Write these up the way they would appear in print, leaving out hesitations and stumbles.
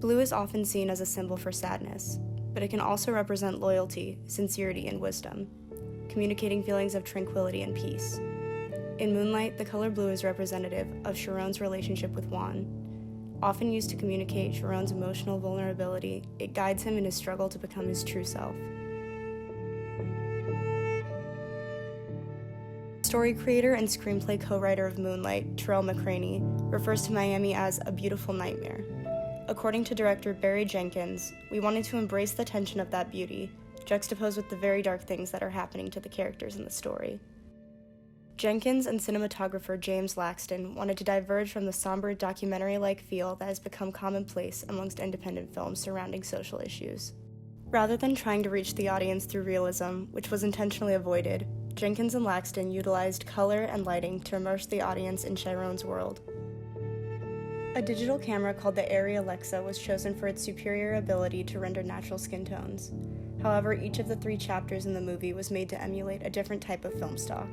Blue is often seen as a symbol for sadness, but it can also represent loyalty, sincerity, and wisdom, communicating feelings of tranquility and peace. In Moonlight, the color blue is representative of Chiron's relationship with Juan. Often used to communicate Chiron's emotional vulnerability, it guides him in his struggle to become his true self. Story creator and screenplay co-writer of Moonlight, Terrell McCraney, refers to Miami as a beautiful nightmare. According to director Barry Jenkins, we wanted to embrace the tension of that beauty, juxtaposed with the very dark things that are happening to the characters in the story. Jenkins and cinematographer James Laxton wanted to diverge from the somber documentary-like feel that has become commonplace amongst independent films surrounding social issues. Rather than trying to reach the audience through realism, which was intentionally avoided, Jenkins and Laxton utilized color and lighting to immerse the audience in Chiron's world. A digital camera called the Arri Alexa was chosen for its superior ability to render natural skin tones. However, each of the 3 chapters in the movie was made to emulate a different type of film stock.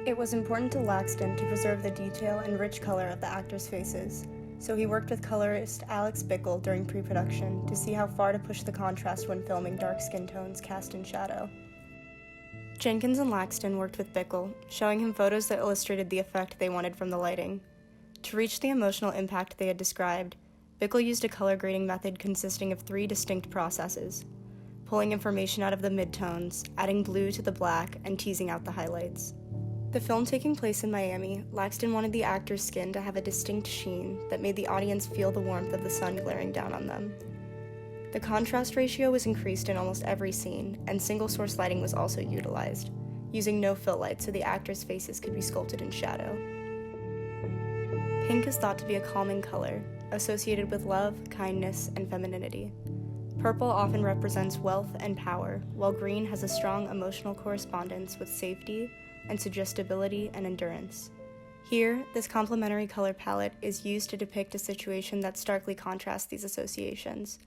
It was important to Laxton to preserve the detail and rich color of the actors' faces, so he worked with colorist Alex Bickle during pre-production to see how far to push the contrast when filming dark skin tones cast in shadow. Jenkins and Laxton worked with Bickle, showing him photos that illustrated the effect they wanted from the lighting. To reach the emotional impact they had described, Bickle used a color grading method consisting of 3 distinct processes: pulling information out of the midtones, adding blue to the black, and teasing out the highlights. The film taking place in Miami, Laxton wanted the actor's skin to have a distinct sheen that made the audience feel the warmth of the sun glaring down on them. The contrast ratio was increased in almost every scene, and single-source lighting was also utilized, using no-fill light so the actors' faces could be sculpted in shadow. Pink is thought to be a calming color, associated with love, kindness, and femininity. Purple often represents wealth and power, while green has a strong emotional correspondence with safety and suggestibility and endurance. Here, this complementary color palette is used to depict a situation that starkly contrasts these associations.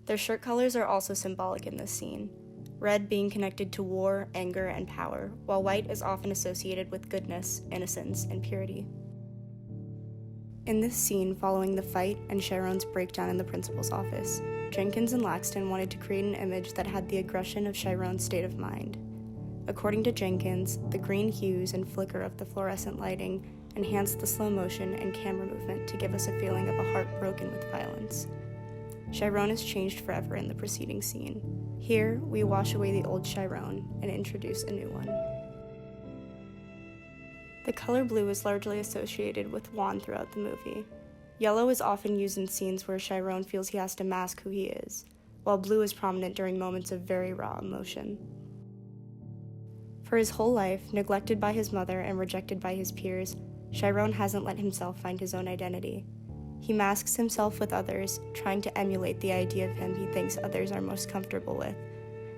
Their shirt colors are also symbolic in this scene, red being connected to war, anger, and power, while white is often associated with goodness, innocence, and purity. In this scene following the fight and Chiron's breakdown in the principal's office, Jenkins and Laxton wanted to create an image that had the aggression of Chiron's state of mind. According to Jenkins, the green hues and flicker of the fluorescent lighting enhanced the slow motion and camera movement to give us a feeling of a heart broken with violence. Chiron is changed forever in the preceding scene. Here, we wash away the old Chiron and introduce a new one. The color blue is largely associated with Juan throughout the movie. Yellow is often used in scenes where Chiron feels he has to mask who he is, while blue is prominent during moments of very raw emotion. For his whole life, neglected by his mother and rejected by his peers, Chiron hasn't let himself find his own identity. He masks himself with others, trying to emulate the idea of him he thinks others are most comfortable with,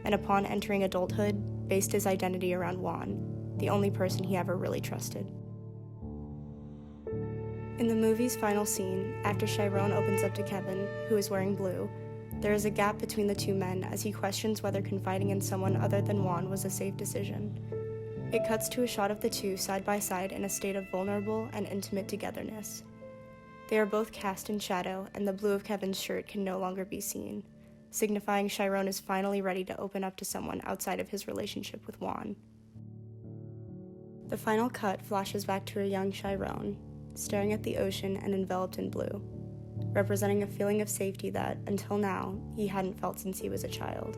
and upon entering adulthood, based his identity around Juan, the only person he ever really trusted. In the movie's final scene, after Chiron opens up to Kevin, who is wearing blue, there is a gap between the 2 men as he questions whether confiding in someone other than Juan was a safe decision. It cuts to a shot of the 2 side by side in a state of vulnerable and intimate togetherness. They are both cast in shadow, and the blue of Kevin's shirt can no longer be seen, signifying Chiron is finally ready to open up to someone outside of his relationship with Juan. The final cut flashes back to a young Chiron, staring at the ocean and enveloped in blue, representing a feeling of safety that, until now, he hadn't felt since he was a child.